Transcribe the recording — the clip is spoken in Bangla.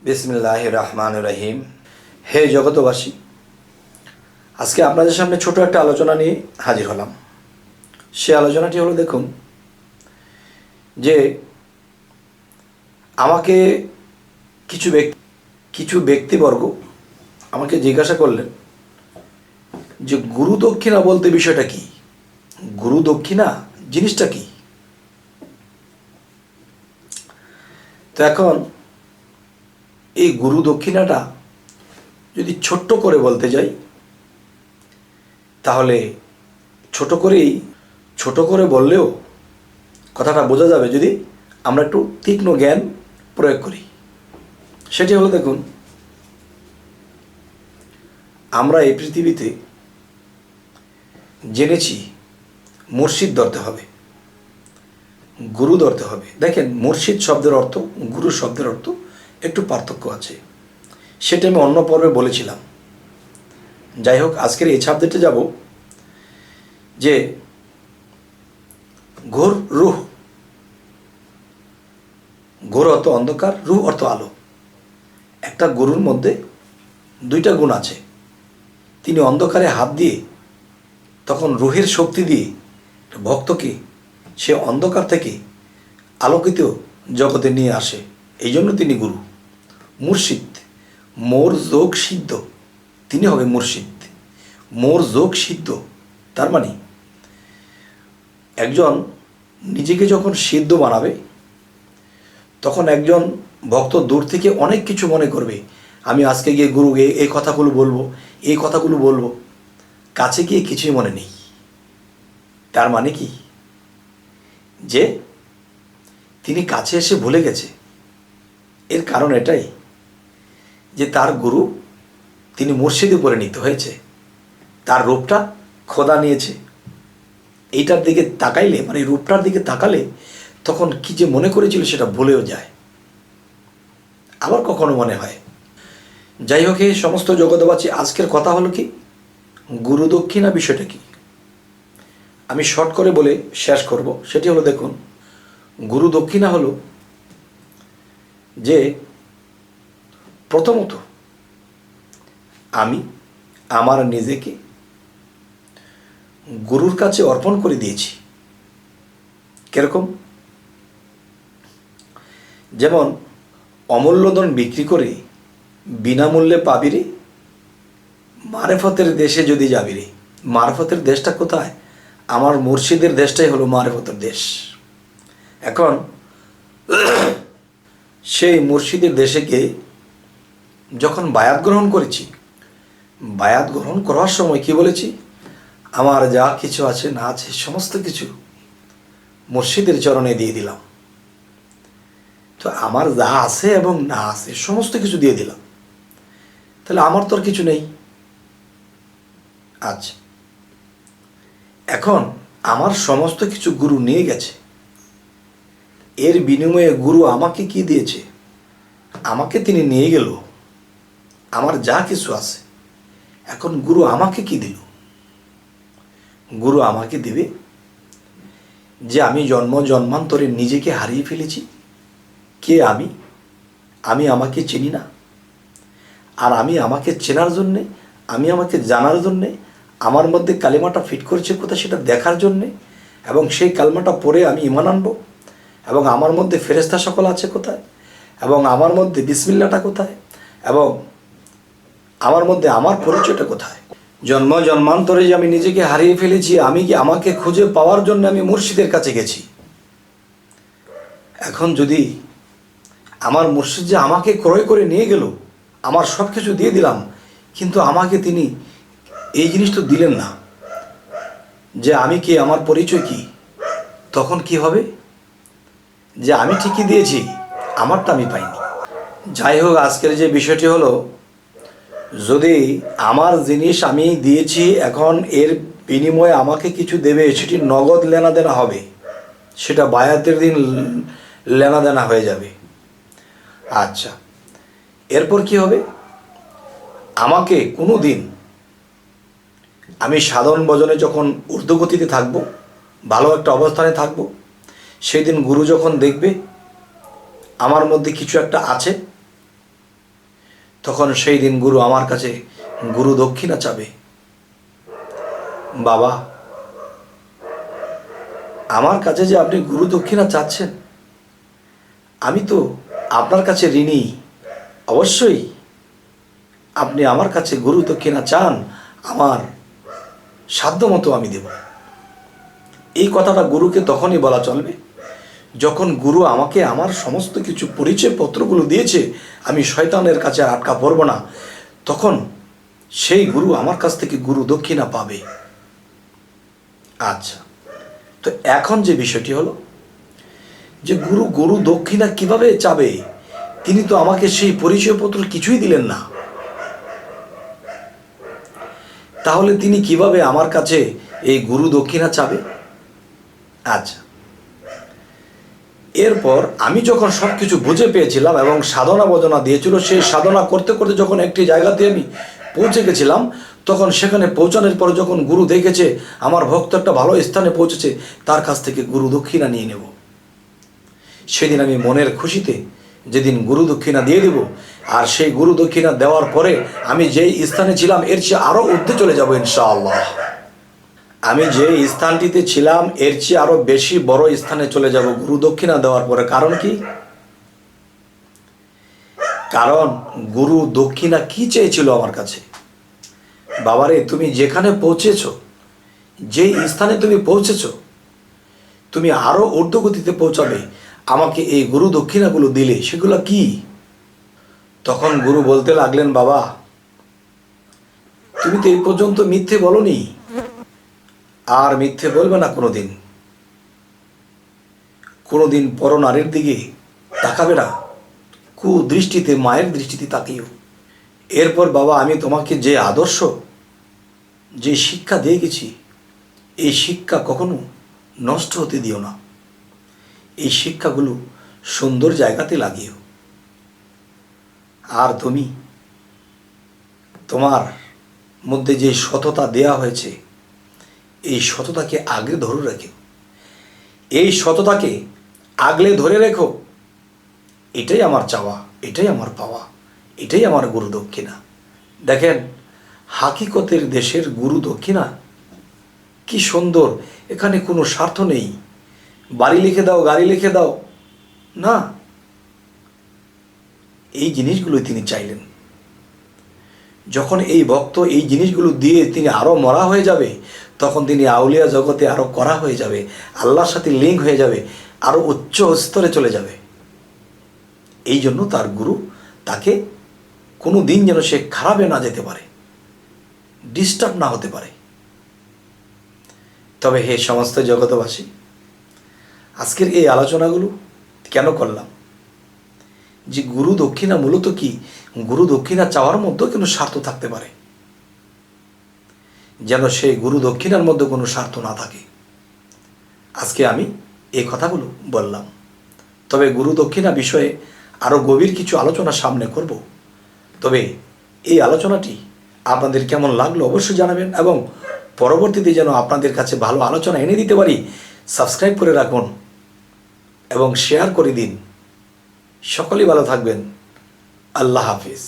বিসমিল্লাহির রহমানির রহিম। হে জগতবাসী, আজকে আপনাদের সামনে ছোট একটা আলোচনা নিয়ে হাজির হলাম। সে আলোচনাটি হলো, দেখুন যে আমাকে কিছু ব্যক্তিবর্গ আমাকে জিজ্ঞাসা করলেন যে গুরু দক্ষিণা বলতে বিষয়টা কি, গুরু দক্ষিণা জিনিসটা কি। তো এখন এই গুরু দক্ষিণাটা যদি ছোট্ট করে বলতে যাই, তাহলে ছোট করে বললেও কথাটা বোঝা যাবে যদি আমরা একটু তীক্ষ্ণ জ্ঞান প্রয়োগ করি। সেটি হলো, দেখুন, আমরা এই পৃথিবীতে জেনেছি মুর্শিদ ধরতে হবে, গুরু ধরতে হবে। দেখেন, মুর্শিদ শব্দের অর্থ, গুরু শব্দের অর্থ একটু পার্থক্য আছে, সেটা আমি অন্য পর্বে বলেছিলাম। যাই হোক, আজকের এই সাবজেক্টে যাব যে রুহ অর্থ অন্ধকার, রুহ অর্থ আলো। একটা গুরুর মধ্যে দুইটা গুণ আছে। তিনি অন্ধকারে হাত দিয়ে তখন রুহের শক্তি দিয়ে ভক্তকে সে অন্ধকার থেকে আলোকিত জগতে নিয়ে আসে। এই জন্য তিনি গুরু। মুর্শিদ, মোর যোগ সিদ্ধ, তিনি হবে মুর্শিদ। মোর যোগ সিদ্ধ তার মানে একজন নিজেকে যখন সিদ্ধ বানাবে, তখন একজন ভক্ত দূর থেকে অনেক কিছু মনে করবে। আমি আজকে গিয়ে গুরুকে এই কথাগুলো বলবো, কাছে গিয়ে কিছুই মনে নেই। তার মানে কি, যে তিনি কাছে এসে ভুলে গেছে। এর কারণ এটাই যে তার গুরু তিনি মুর্শিদে পরিণত হয়েছে, তার রূপটা খোদা নিয়েছে। এইটার দিকে তাকাইলে, মানে রূপটার দিকে তাকালে তখন কি যে মনে করেছিল সেটা ভুলেও যায়, আবার কখনো মনে হয়। যাই হোক, এই সমস্ত জগতবাসী, আজকের কথা হলো কি, গুরু দক্ষিণা বিষয়টা কি আমি শর্ট করে বলে শেষ করব। সেটি হলো, দেখুন, গুরু দক্ষিণা হলো যে প্রথমত আমি আমার নিজেকে গুরুর কাছে অর্পণ করে দিয়েছি। কিরকম? যেমন অমূল্য ধন বিক্রি করে বিনামূল্যে পাবি রে, মারেফতের দেশে যদি যাবি রে। মারফতের দেশটা কোথায়? আমার মুর্শিদের দেশটাই হলো মারেফতের দেশ। এখন সেই মুর্শিদের দেশে গিয়ে যখন বায়াত গ্রহণ করেছি, বায়াত গ্রহণ করার সময় কি বলেছি? আমার যা কিছু আছে না আছে সমস্ত কিছু মুর্শিদের চরণে দিয়ে দিলাম। তো আমার যা আছে এবং না আছে সমস্ত কিছু দিয়ে দিলাম, তাহলে আমার তো আর কিছু নেই। আচ্ছা, এখন আমার সমস্ত কিছু গুরু নিয়ে গেছে, এর বিনিময়ে গুরু আমাকে কি দিয়েছে? আমাকে তিনি নিয়ে গেল, আমার যা কিছু আছে। এখন গুরু আমাকে কি দিল? গুরু আমাকে দিবে যে আমি জন্মান্তরে নিজেকে হারিয়ে ফেলেছি। কে আমি? আমি আমাকে চিনি না। আর আমি আমাকে চেনার জন্যে, আমি আমাকে জানার জন্যে, আমার মধ্যে কালিমাটা ফিট করেছে কোথায় সেটা দেখার জন্যে, এবং সেই কালিমাটা পড়ে আমি ঈমান আনবো, এবং আমার মধ্যে ফেরেশতা সকল আছে কোথায়, এবং আমার মধ্যে বিসমিল্লাহটা কোথায়, এবং আমার মধ্যে আমার পরিচয়টা কোথায়। জন্মান্তরে যে আমি নিজেকে হারিয়ে ফেলেছি, আমি কি আমাকে খুঁজে পাওয়ার জন্য আমি মুর্শিদের কাছে গেছি। এখন যদি আমার মুর্শিদ যে আমাকে ক্রয় করে নিয়ে গেল, আমার সব কিছু দিয়ে দিলাম, কিন্তু আমাকে তিনি এই জিনিস তো দিলেন না যে আমি কি, আমার পরিচয় কি, তখন কি হবে? যে আমি ঠিকই দিয়েছি, আমারটা আমি পাইনি। যাই হোক, আজকের যে বিষয়টি হলো, যদি আমার জিনিস আমি দিয়েছি, এখন এর বিনিময়ে আমাকে কিছু দেবে, সেটি নগদ লেনাদেনা হবে, সেটা বায়াতের দিন লেনাদেনা হয়ে যাবে। আচ্ছা, এরপর কি হবে? আমাকে কোনো দিন আমি সাধন ভজনে যখন ঊর্ধ্বগতিতে থাকবো, ভালো একটা অবস্থানে থাকবো, সেই দিন গুরু যখন দেখবে আমার মধ্যে কিছু একটা আছে, তখন সেই দিন গুরু আমার কাছে গুরু দক্ষিণা চাবে। বাবা, আমার কাছে যে আপনি গুরু দক্ষিণা চাচ্ছেন, আমি তো আপনার কাছে ঋণী। অবশ্যই আপনি আমার কাছে গুরু দক্ষিণা চান, আমার সাধ্যমতো আমি দেব। এই কথাটা গুরুকে তখনই বলা চলবে যখন গুরু আমাকে আমার সমস্ত কিছু পরিচয়পত্রগুলো দিয়েছে, আমি শয়তানের কাছে আর আটকা পড়ব না, তখন সেই গুরু আমার কাছ থেকে গুরু দক্ষিণা পাবে। আচ্ছা, তো এখন যে বিষয়টি হলো যে গুরু দক্ষিণা কিভাবে চাবে? তিনি তো আমাকে সেই পরিচয়পত্র কিছুই দিলেন না, তাহলে তিনি কিভাবে আমার কাছে এই গুরু দক্ষিণা চাবে? আচ্ছা, এরপর আমি যখন সব কিছু বুঝে পেয়েছিলাম এবং সাধনা বদনা দিয়েছিল, সেই সাধনা করতে করতে যখন একটি জায়গাতে আমি পৌঁছে গেছিলাম, তখন সেখানে পৌঁছানোর পর যখন গুরু দেখেছে আমার ভক্ত একটা ভালো স্থানে পৌঁছেছে, তার কাছ থেকে গুরু দক্ষিণা নিয়ে নেব। সেদিন আমি মনের খুশিতে যেদিন গুরু দক্ষিণা দিয়ে দেব, আর সেই গুরু দক্ষিণা দেওয়ার পরে আমি যেই স্থানে ছিলাম এর চেয়ে আরও ঊর্ধ্বে চলে যাব ইনশাআল্লাহ। আমি যে স্থানটিতে ছিলাম এর চেয়ে আরো বেশি বড় স্থানে চলে যাব গুরু দক্ষিণা দেওয়ার পরে। কারণ কি? কারণ গুরু দক্ষিণা কি চেয়েছিল আমার কাছে? বাবারে, তুমি যেখানে পৌঁছেছ, যে স্থানে তুমি পৌঁছেছ, তুমি আরো ঊর্ধ্বগতিতে পৌঁছাবে আমাকে এই গুরু দক্ষিণাগুলো দিলে। সেগুলো কি? তখন গুরু বলতে লাগলেন, বাবা, তুমি তো এই পর্যন্ত মিথ্যে বলনি, আর মিথ্যে বলবে না কোনোদিন। কোনোদিন পরনারীর দিকে তাকাবে না, কুদৃষ্টিতে, মায়ের দৃষ্টিতে তাকিও। এরপর বাবা, আমি তোমাকে যে আদর্শ, যে শিক্ষা দিয়ে গেছি, এই শিক্ষা কখনো নষ্ট হতে দিও না। এই শিক্ষাগুলো সুন্দর জায়গাতে লাগিও। আর তুমি তোমার মধ্যে যে সততা দেয়া হয়েছে, এই সততাকে আগলে ধরে রেখো। এই সততাকে আগলে ধরে রেখো। এটাই আমার চাওয়া, এটাই আমার পাওয়া, এটাই আমার গুরু দক্ষিণা। দেখেন, হাকিকতের দেশের গুরু দক্ষিণা কি সুন্দর। এখানে কোনো স্বার্থ নেই, বাড়ি লিখে দাও, গাড়ি লিখে দাও, না। এই জিনিসগুলো তিনি চাইলেন। যখন এই ভক্ত এই জিনিসগুলো দিয়ে তিনি আরও মরা হয়ে যাবে, তখন তিনি আউলিয়া জগতে আরও করা হয়ে যাবে, আল্লাহর সাথে লিঙ্ক হয়ে যাবে, আরও উচ্চ স্তরে চলে যাবে। এই জন্য তার গুরু তাকে কোনো দিন যেন সে খারাপে না যেতে পারে, ডিস্টার্ব না হতে পারে। তবে হে সমস্ত জগতবাসী, আজকের এই আলোচনাগুলো কেন করলাম? যে গুরু দক্ষিণা মূলত কি? গুরু দক্ষিণা চাওয়ার মধ্যেও কিন্তু স্বার্থ থাকতে পারে, যেন সেই গুরু দক্ষিণার মধ্যে কোনো স্বার্থ না থাকে। আজকে আমি এই কথাগুলো বললাম। তবে গুরু দক্ষিণা বিষয়ে আরও গভীর কিছু আলোচনা সামনে করব। তবে এই আলোচনাটি আপনাদের কেমন লাগলো অবশ্যই জানাবেন, এবং পরবর্তীতে যেন আপনাদের কাছে ভালো আলোচনা এনে দিতে পারি, সাবস্ক্রাইব করে রাখুন এবং শেয়ার করে দিন। সকলেই ভালো থাকবেন। আল্লাহ হাফিজ।